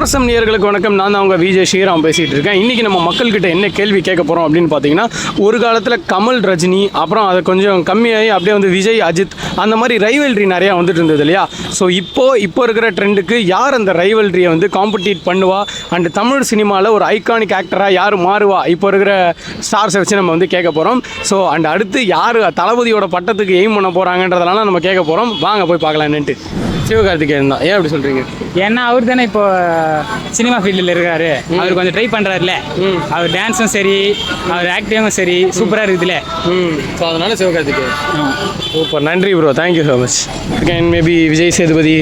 சமரசம் நேயர்களுக்கு வணக்கம். நான் தான் அவங்க விஜய் ஸ்ரீராம் பேசிகிட்டு இருக்கேன். இன்றைக்கி நம்ம மக்கள்கிட்ட என்ன கேள்வி கேட்க போகிறோம் அப்படின்னு பார்த்தீங்கன்னா, ஒரு காலத்தில் கமல் ரஜினி, அப்புறம் அதை கொஞ்சம் கம்மியாகி அப்படியே வந்து விஜய் அஜித், அந்த மாதிரி ரைவல்ரி நிறையா வந்துட்டு இருந்தது இல்லையா? ஸோ இப்போ இருக்கிற ட்ரெண்டுக்கு யார் அந்த ரைவல்ரியை வந்து காம்படிட் பண்ணுவா, அண்ட் தமிழ் சினிமாவில் ஒரு ஐகானிக் ஆக்டராக யார் மாறுவா, இப்போ இருக்கிற ஸ்டார்ஸை வச்சு நம்ம வந்து கேட்க போகிறோம். ஸோ அண்ட் அடுத்து யார் தளபதியோட பட்டத்துக்கு எய்ம் பண்ண போகிறாங்கன்றதெல்லாம் நம்ம கேட்க போகிறோம். வாங்க போய் பார்க்கலாம் என்னன்ட்டு. சிவகார்த்திகேயன் தான். ஏன் அப்படி சொல்கிறீங்க? ஏன்னா அவர் தானே இப்போ சினிமா ஃபீல்டில் இருக்காரு. அவர் கொஞ்சம் ட்ரை பண்ணுறாருல. அவர் டான்ஸும் சரி, அவர் ஆக்டிங்கும் சரி சூப்பராக இருக்குதுல்ல. ஸோ அதனால சிவகார்த்திகேயன். சூப்பர், நன்றி bro, thank you so much. Can maybe Vijay Sethupathi.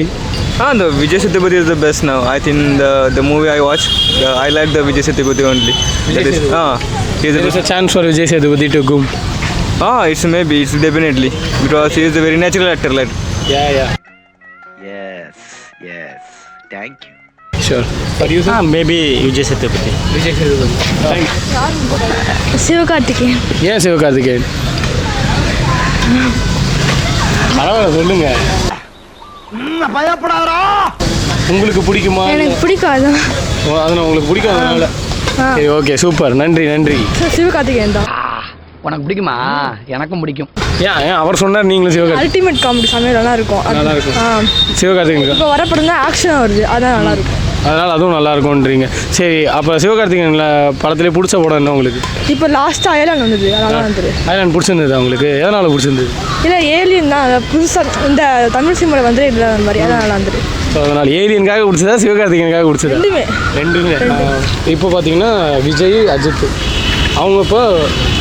The Vijay Sethupathi is the best now. I think the movie I watched, I like the Vijay Sethupathi only. There is a chance for Vijay Sethupathi to go. It's definitely because he is a very natural actor. Like. Yeah. Yes. Thank you. Sure. For you, sir? Maybe Vijay Sethupathi. Vijay Sethupathi. Thank you. Sivakarthikeyan. ஏன் சிவகார்த்திகேயன்? பரவாயில்ல, சொல்லுங்க. பயப்படாதடா. உங்களுக்கு பிடிக்குமா? எனக்கு பிடிக்காது. அதனால் உங்களுக்கு பிடிக்கும் அதனால. சரி, ஓகே, சூப்பர், நன்றி. சிவகார்த்திகேயன் தான். உனக்கு பிடிக்குமா? எனக்கும் பிடிக்கும். ஏன் அவர் சொன்னார் நீங்களும் சிவகார்த்திகேயன்? அல்டிமேட் காமெடி சமையல் நல்லா இருக்கும். நல்லா இருக்கும். சிவகார்த்திகேயன் இப்போ வர படம் தான் ஆக்ஷனாக வருது, அதான் நல்லா இருக்கும். அதனால் அதுவும் நல்லா இருக்கும்ன்றீங்க. சரி, அப்போ சிவகார்த்திகேயன்ல படத்துலேயே பிடிச்ச படம் என்ன உங்களுக்கு? இப்போ லாஸ்ட்டாக ஐலாண்ட் வந்தது, நல்லா இருந்தது. ஐலாண்ட் பிடிச்சிருந்தது உங்களுக்கு? எதனால் பிடிச்சிருந்தது? இல்லை, ஏலியன் தான் புதுசாக இந்த தமிழ் சினிமாவில் வந்து இல்லை அந்த மாதிரி, அதான் நல்லா இருந்தது. ஸோ அதனால் ஏலியனுக்காக பிடிச்சதா சிவகார்த்திகேயனுக்காக பிடிச்சதா? ரெண்டுமே. இப்போ பார்த்தீங்கன்னா விஜய் அஜித் அவங்க இப்போ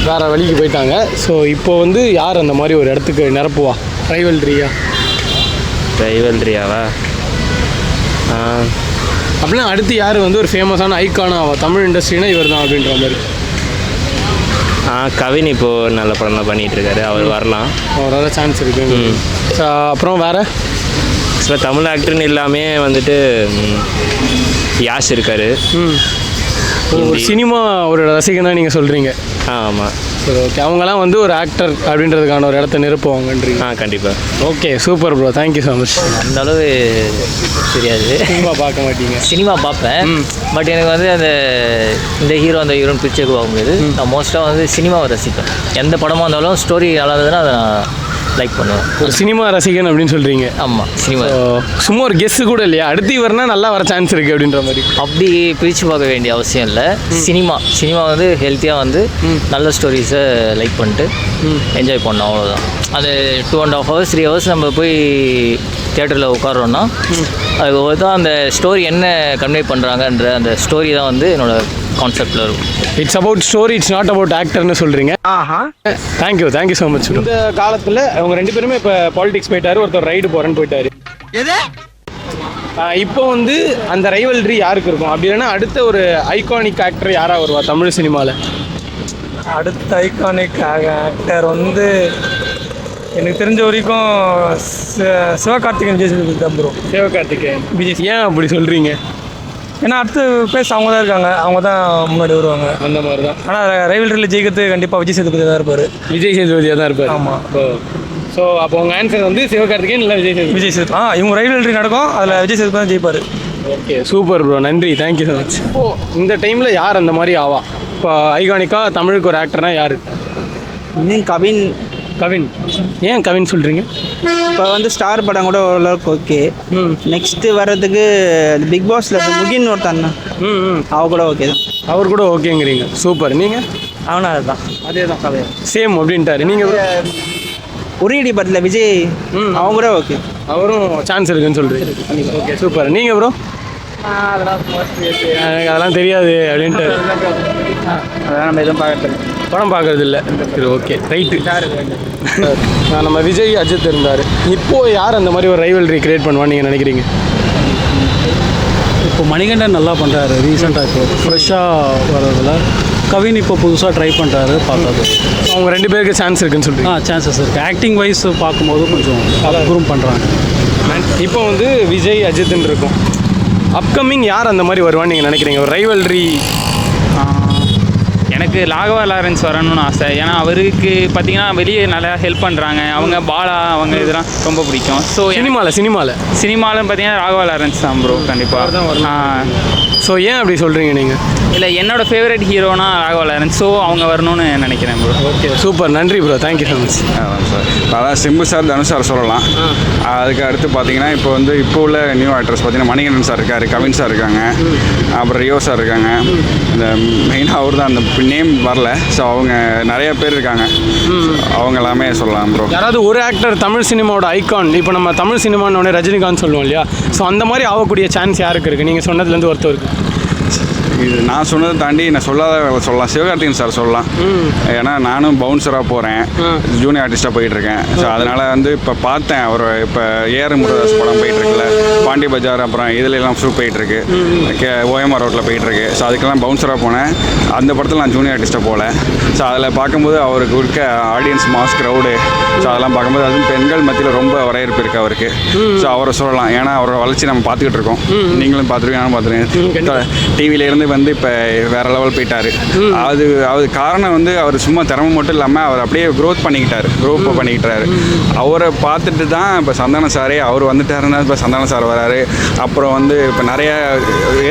வேறு வழிக்கு போயிட்டாங்க. ஸோ இப்போ வந்து யார் அந்த மாதிரி ஒரு இடத்துக்கு நிரப்புவா ரைவல்ரியாவா? அப்படின்னா அடுத்து யார் வந்து ஒரு ஃபேமஸான ஐக்கான ஆவா தமிழ் இண்டஸ்ட்ரினா இவர் தான் அப்படின்ற மாதிரி? கவின் இப்போது நல்ல படம் தான் பண்ணிகிட்ருக்காரு, அவர் வரலாம், அவரால் சான்ஸ் இருக்குது. அப்புறம் வேறு சில தமிழ் ஆக்டர்னு எல்லாமே வந்துட்டு யாஷ் இருக்கார். ஒரு சினிமா ஒரு ரசிகனாக நீங்கள் சொல்கிறீங்க? ஆமாம். சரி, ஓகே. அவங்களாம் வந்து ஒரு ஆக்டர் அப்படின்றதுக்கான ஒரு இடத்த நிரப்புவாங்கன்றீங்க? கண்டிப்பாக. Okay, super bro, thank you so much. அந்த அளவு தெரியாது. சினிமா பார்க்க மாட்டீங்க? சினிமா பார்ப்பேன், பட் எனக்கு வந்து இந்த ஹீரோ அந்த ஹீரோன்னு பிரிச்சே பார்க்க முடியாது. நான் மோஸ்ட்டாக வந்து சினிமாவை ரசிப்பேன். எந்த படமாக இருந்தாலும் ஸ்டோரி நல்லா இருந்ததுன்னா அதை நான் லைக் பண்ணுவேன். ஒரு சினிமா ரசிகன் அப்படின்னு சொல்கிறீங்க? ஆமாம், சினிமா. சும்மா ஒரு கெஸ்ஸு கூட இல்லையா, அடுத்து இவர்னா நல்லா வர சான்ஸ் இருக்குது அப்படின்ற மாதிரி? அப்படி பிரித்து பார்க்க வேண்டிய அவசியம் இல்லை. சினிமா வந்து ஹெல்த்தியாக வந்து நல்ல ஸ்டோரிஸை லைக் பண்ணிட்டு என்ஜாய் பண்ணோம், அவ்வளோதான். அது 2.5 hours 3 hours நம்ம போய் தியேட்டரில் உட்காரோன்னா அது தான் அந்த ஸ்டோரி என்ன கன்வே பண்ணுறாங்கன்ற அந்த ஸ்டோரி தான் வந்து என்னோடய கான்செப்டில் இருக்கும். It's about story, it's not about ஆக்டர்னு சொல்கிறீங்க. Thank you so much. இந்த காலத்தில் அவங்க 2 பேருமே இப்போ பாலிடிக்ஸ் போயிட்டாரு, ஒருத்தர் ரைடு போகிறேன்னு போயிட்டாரு. இப்போ வந்து அந்த ரைவல்ரி யாருக்கு இருக்கும்? அப்படி இல்லைன்னா அடுத்த ஒரு ஐகானிக் ஆக்டர் யாராக வருவா தமிழ் சினிமாவில்? அடுத்த ஐகானிக் ஆக்டர் வந்து எனக்கு தெரிஞ்ச வரைக்கும் சிவகார்த்திகேயன், விஜய் சேதுபதி தான் ப்ரோ. சிவகார்த்திகேயன், விஜய். ஏன் அப்படி சொல்கிறீங்க? ஏன்னா அடுத்து பேச அவங்க தான் இருக்காங்க, அவங்க தான் முன்னாடி வருவாங்க அந்த மாதிரி தான். ஆனால் ரைவல்ரியில் ஜெயிக்கிறது கண்டிப்பாக விஜய் சேதுபதி தான் இருப்பார். விஜய் சேதுபதியாக தான் இருப்பார். ஆமாம். ஸோ அப்போ உங்கள் ஆன்சர் வந்து சிவகார்த்திகேயன் இல்லை விஜய் சேதுபதி? இவங்க ரைவல்ரி நடக்கும், அதில் விஜய் சேதுபதி தான் ஜெயிப்பார். ஓகே, சூப்பர் ப்ரோ, நன்றி, தேங்க்யூ ஸோ மச். இப்போது இந்த டைமில் யார் அந்த மாதிரி ஆவா? இப்போ ஐகானிக்காக தமிழுக்கு ஒரு ஆக்டர்னால் யார்? கவின். ஏன் கவின் சொல்கிறீங்க? இப்போ வந்து ஸ்டார் படம் கூட ஓரளவுக்கு ஓகே. நெக்ஸ்ட்டு வர்றதுக்கு பிக் பாஸில் முகின் ஒருத்தன் அவ கூட ஓகே தான். அவர் கூட ஓகேங்கிறீங்க, சூப்பர். நீங்கள்? அவனும் அதுதான், அதே தான், சேம் அப்படின்ட்டாரு. நீங்கள்? உரியடி படத்தில் விஜய் அவங்க கூட ஓகே, அவரும் சான்ஸ் இருக்குன்னு சொல்கிறீங்க. Okay, super. நீங்கள் ப்ரோ? எனக்கு அதெல்லாம் தெரியாது அப்படின்ட்டு அதெல்லாம் நம்ம எதுவும் பார்க்கறது, படம் பார்க்கறது இல்லை. சரி, ஓகே, ரைட்டு. நம்ம விஜய் அஜித் இருந்தார், இப்போது யார் அந்த மாதிரி ஒரு ரைவல்ரி கிரியேட் பண்ணுவான்னு நீங்கள் நினைக்கிறீங்க? இப்போ மணிகண்டன் நல்லா பண்ணுறாரு, ரீசெண்டாக இப்போ ஃப்ரெஷ்ஷாக வர்றதில். கவின் இப்போ புதுசாக ட்ரை பண்ணுறாரு, பார்க்காது. அவங்க 2 பேருக்கு சான்ஸ் இருக்குன்னு சொல்கிறீங்க? சான்சஸ் இருக்குது. ஆக்டிங் வைஸ் பார்க்கும்போது கொஞ்சம் இம்ப்ரூவ் பண்ணுறாங்க. இப்போ வந்து விஜய் அஜித்ன்னு இருக்கும், அப்கமிங் யார் அந்த மாதிரி வருவான்னு நீங்கள் நினைக்கிறீங்க? ஒரு ரைவல்ரி எனக்கு ராகவா லாரன்ஸ் வரணும்னு ஆசை. ஏன்னா அவருக்கு பார்த்தீங்கன்னா வெளியே நல்லா ஹெல்ப் பண்ணுறாங்க. அவங்க பாலா அவங்க இதெல்லாம் ரொம்ப பிடிக்கும். ஸோ சினிமாவில் பார்த்தீங்கன்னா ராகவா லாரன்ஸ் தான் ப்ரோ கண்டிப்பாக. ஸோ ஏன் அப்படி சொல்கிறீங்க நீங்கள்? இல்லை என்னோடய ஃபேவரட் ஹீரோனா ராகவா லாரன்ஸ். ஸோ அவங்க வரணும்னு நினைக்கிறேன் ப்ரோ. ஓகே சூப்பர், நன்றி bro, thank you so much. Sir அதான் சிம்பு சார், தனுஷ் சார் சொல்லலாம். அதுக்கு அடுத்து பார்த்தீங்கன்னா இப்போ உள்ள நியூ ஆக்டர்ஸ் பார்த்தீங்கன்னா மணிகண்டன் சார் இருக்கார், கவின் சார் இருக்காங்க, அப்புறம் ரியோ சார் இருக்காங்க. இந்த மெயினாக அவர் தான் அந்த நேம் வரல. ஸோ அவங்க நிறைய பேர் இருக்காங்க, அவங்க எல்லாமே சொல்லலாம் ப்ரோ. யாராவது ஒரு ஆக்டர் தமிழ் சினிமாவோட ஐகான், இப்போ நம்ம தமிழ் சினிமானோட ரஜினிகாந்த் சொல்லுவோம் இல்லையா, ஸோ அந்த மாதிரி ஆகக்கூடிய சான்ஸ் யாருக்கு இருக்குது? நீங்கள் சொன்னதுலேருந்து ஒருத்தர் இருக்குது. இது நான் சொன்னதை தாண்டி நான் சொல்லாத சொல்லலாம், சிவகார்த்திகேயன் சார் சொல்லலாம். ஏன்னா நானும் பவுன்சராக போகிறேன், ஜூனியர் ஆர்டிஸ்ட்டாக போயிட்டுருக்கேன். ஸோ அதனால் இப்போ பார்த்தேன் அவர் இப்போ ஏஆர் முருகதாஸ் படம் போயிட்டுருக்குல்ல, பாண்டி பஜார், அப்புறம் எல்லாம் ஷூட் போயிட்டுருக்கு, ஓஎம்ஆர் ரோட்டில் போயிட்டுருக்கு. ஸோ அதுக்கெல்லாம் பவுன்சராக போனேன். அந்த படத்தில் நான் ஜூனியர் ஆர்டிஸ்ட்டாக போகல. ஸோ அதில் பார்க்கும்போது அவருக்கு இருக்க ஆடியன்ஸ் மாஸ் க்ரௌடு, ஸோ அதெல்லாம் பார்க்கும்போது அதுவும் பெண்கள் மத்தியில் ரொம்ப வரவேற்பு இருக்குது அவருக்கு. ஸோ அவரை சொல்லலாம். ஏன்னா அவரோட வளர்ச்சி நம்ம பார்த்துக்கிட்டு இருக்கோம், நீங்களும் பார்த்துருக்கீங்க, நானும் பார்த்துருக்கேன். டிவியிலேருந்து இப்போ வேற லெவல் போயிட்டாரு. அது காரணம் அவர் சும்மா திறமை மட்டும் இல்லாமல் அவர் அப்படியே க்ரோத் பண்ணிக்கிட்டாரு. அவரை பார்த்துட்டு தான் இப்போ சந்தான சாரே அவர் வந்துட்டாருன்னா இப்போ சந்தான சார் வராரு. அப்புறம் இப்போ நிறைய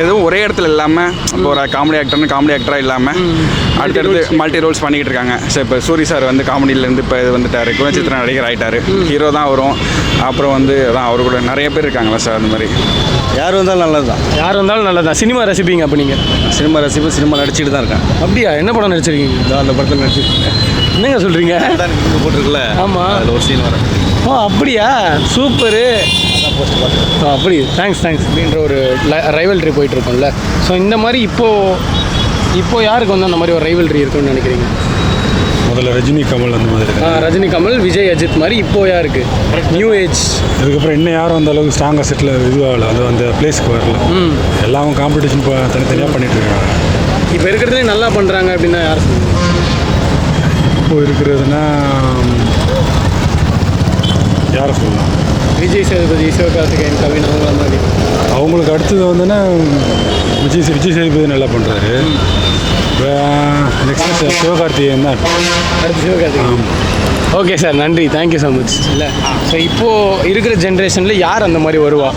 எதுவும் ஒரே இடத்துல இல்லாமல் இப்போ ஒரு காமெடி ஆக்டராக இல்லாமல் அடுத்தடுத்து மல்டி ரோல்ஸ் பண்ணிக்கிட்டு இருக்காங்க. ஸோ இப்போ சூரி சார் காமெடியிலேருந்து இப்போ இது வந்துட்டார், குணச்சித்திர நடிகர் ஆகிட்டார், ஹீரோ தான் வரும். அப்புறம் அதான் அவரு கூட நிறைய பேர் இருக்காங்களா சார். அந்த மாதிரி யார் வந்தாலும் நல்லது தான். சினிமா ரசிப்பீங்க அப்போ நீங்கள்? சினிமா ரசிப்பு, சினிமா நடிச்சுட்டு தான் இருக்கேன். அப்படியா? என்ன படம் நடிச்சிருக்கீங்க? அந்த படத்தில் நடிச்சிருக்கேன். என்னங்க சொல்கிறீங்க? போட்டிருக்குல்ல, ஆமாம், அதில் ஒரு சீன் வரேன். ஓ அப்படியா, சூப்பரு. அப்படி தேங்க்ஸ் அப்படின்ற ஒரு ரைவல்ரி போயிட்டுருக்கோம்ல. ஸோ இந்த மாதிரி இப்போது யாருக்கு அந்த மாதிரி ஒரு ரைவல்ரி இருக்குன்னு நினைக்கிறீங்க? முதல்ல ரஜினி கமல் அந்த மாதிரி. ரஜினி கமல், விஜய் அஜித் மாதிரி இப்போது யாருக்கு நியூ ஏஜ்? அதுக்கப்புறம் இன்னும் யாரும் அந்த அளவுக்கு ஸ்ட்ராங்காக செட்டில் இதுவாகல, அது அந்த பிளேஸ்க்கு வரல. எல்லாமே காம்படிஷன் தனித்தனியாக பண்ணிட்டு இருக்காங்க. இப்போ இருக்கிறதுலே நல்லா பண்ணுறாங்க அப்படின்னா யார் சொல்லுங்க? இப்போ இருக்கிறதுனா யாரை சொல்லலாம்? விஜய் சேதுபதி, சிவகார்த்திகேயன், கவின் அவங்க மாதிரி. அவங்களுக்கு அடுத்தது விஜய் சேதுபதி நல்லா பண்ணுறாரு. நெக்ஸ்ட் சிவகார்த்திகேயன் தான் அடுத்து சிவகார்த்திகேயன். ஓகே சார், நன்றி, தேங்க்யூ ஸோ மச். இல்லை ஸோ இப்போது இருக்கிற ஜென்ரேஷனில் யார் அந்த மாதிரி வருவா?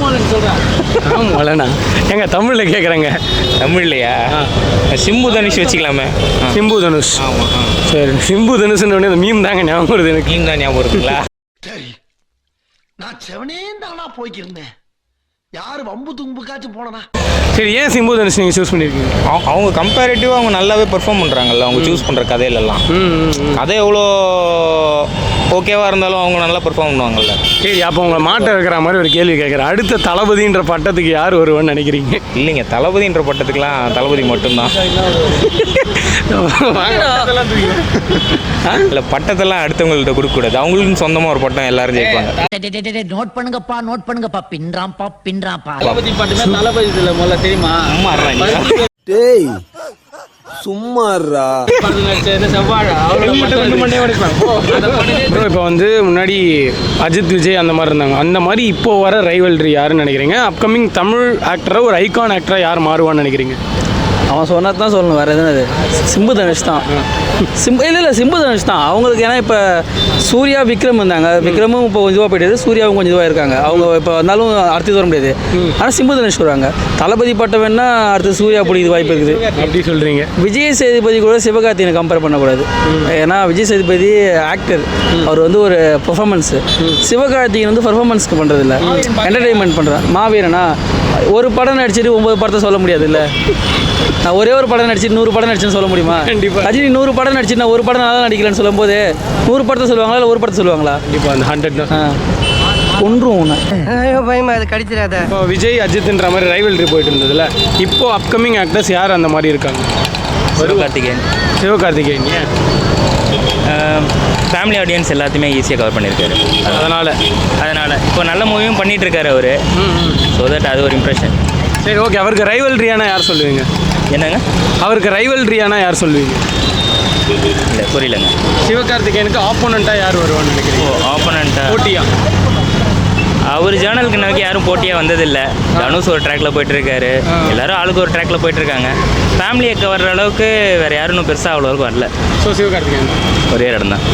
வளனா எங்க தமிழில் கேட்குறேங்க. தமிழ்லையா? சிம்பு தனுஷ் வச்சுக்கலாமே. சிம்பு தனுஷ். சரி, சிம்பு தனுஷ்னு அந்த மீம் தாங்க ஞாபகம் வருது எனக்கு. மீம் தான் ஞாபகம் இருக்குங்களா? சரி, நான் செவனே தானா போய்க்கிருந்தேன். யார் வம்பு தும்புக்காச்சும் போனா? சரி, ஏன் சிம்பு தனுஷ் நீங்கள் சூஸ் பண்ணியிருக்கீங்க? அவங்க கம்பேரிட்டிவாக அவங்க நல்லாவே பெர்ஃபார்ம் பண்ணுறாங்கல்ல, அவங்க சூஸ் பண்ணுற கதையிலலாம். கதை எவ்வளோ ஓகேவாக இருந்தாலும் அவங்க நல்லா பெர்ஃபார்ம் பண்ணுவாங்கல்ல. சரி, அப்போ உங்களை மாட்ட வைக்கிற மாதிரி ஒரு கேள்வி கேட்குறேன். அடுத்த தளபதின்ற பட்டத்துக்கு யார் வருவான்னு நினைக்கிறீங்க? இல்லைங்க, தளபதின்ற பட்டத்துக்குலாம் தளபதி மட்டும்தான். இல்லை, பட்டத்தெல்லாம் அடுத்தவங்கள்ட்ட கொடுக்கக்கூடாது. அவங்களுக்கும் சொந்தமாக ஒரு பட்டம் எல்லாரும் ஜெயிப்பாங்க. நோட் பண்ணுங்கப்பா பின்றாப்பா. தளபதி பட்டமே தளபதி இல்லை முதல்ல தெரியுமா? அம்மா டேய் சும்மாறா இப்போ முன்னாடி அஜித், விஜய் அந்த மாதிரி இருந்தாங்க. அந்த மாதிரி இப்போ வர ரைவல்ரி யாருன்னு நினைக்கிறீங்க? அப்கமிங் தமிழ் ஆக்டராக ஒரு ஐகான் ஆக்டராக யார் மாறுவான்னு நினைக்கிறீங்க? அவன் சொன்னது தான் சொல்லணும், வேறு எதுவும். அது சிம்பு தனுஷ் தான். இல்லை சிம்பு தனுஷ் தான் அவங்களுக்கு. ஏன்னா இப்போ சூர்யா, விக்ரம் இருந்தாங்க. விக்ரமும் இப்போ கொஞ்சம் இதுவாக போயிட்டு, சூர்யாவும் கொஞ்சம் இதுவாக இருக்காங்க. அவங்க இப்போ வந்தாலும் அடுத்து வர முடியாது. ஆனால் சிம்பு தனுஷ் வருவாங்க. தளபதி பட்டம் வேணா அடுத்து சூர்யா பிடிக்குது வாய்ப்பு இருக்குது. அப்படி சொல்கிறீங்க? விஜய் சேதுபதி கூட சிவகார்த்திகேயனை கம்பேர் பண்ணக்கூடாது. ஏன்னா விஜய் சேதுபதி ஆக்டர், அவர் ஒரு பெர்ஃபார்மன்ஸு. சிவகார்த்திகேயன் பர்ஃபார்மன்ஸ்க்கு பண்ணுறதில்ல, என்டர்டெயின்மெண்ட் பண்ணுறேன். மாவீரனா ஒரு படம் நடிச்சிட்டு 9 படத்தை சொல்ல முடியாது இல்லை. நான் ஒரே ஒரு படம் நடிச்சிட்டு 100 படம் நடிச்சுன்னு சொல்ல முடியுமா? கண்டிப்பாக. ரஜினி 100 படம் நடிச்சு நான் ஒரு படம் நல்லா நடிக்கலன்னு சொல்லும் போது 100 படத்தை சொல்லுவாங்களா இல்லை ஒரு படத்தை சொல்லுவாங்களா? இப்போ அந்த 100 ஒன்றும் ஒன்று பயமா அது கடிச்சிடாத. இப்போ விஜய் அஜித்ன்ற மாதிரி ரைவல்ரி போயிட்டு இருந்ததுல, இப்போ அப்கமிங் ஆக்டர்ஸ் யார் அந்த மாதிரி இருக்காங்க? சிவகார்த்திகேயன். ஏன்? ஃபேமிலி ஆடியன்ஸ் எல்லாத்தையுமே ஈஸியாக கவர் பண்ணியிருக்காரு. அதனால் இப்போ நல்ல மூவியும் பண்ணிகிட்டு இருக்காரு அவர். ஸோ தட் அது ஒரு இம்ப்ரெஷன். சரி, ஓகே. அவருக்கு ரைவல்ரியானா யார் சொல்லுவீங்க? என்னங்க? அவருக்கு ரைவல்ரியானா யார் சொல்லுவீங்க? இல்லை, புரியலங்க. சிவகார்த்திகேயனுக்கு ஆப்போனண்ட்டாக யார் வருவான்னு நினைக்கிறீங்க? ஆப்போனண்ட்டாக போட்டியா? அவர் ஜேர்னலுக்கு நோக்கி யாரும் போட்டியாக வந்ததில்லை. தனுஷ் ஒரு ட்ராக்ல போயிட்டு இருக்காரு, எல்லாரும் ஆளுக்கு ஒரு ட்ராக்ல போயிட்டு இருக்காங்க. ஃபேமிலியை கவர்ற அளவுக்கு வேறு யாரும் இன்னும் பெருசாக அவ்வளோ வரல. ஸோ சிவகார்த்திகேயன் ஒரே இடம் தான்.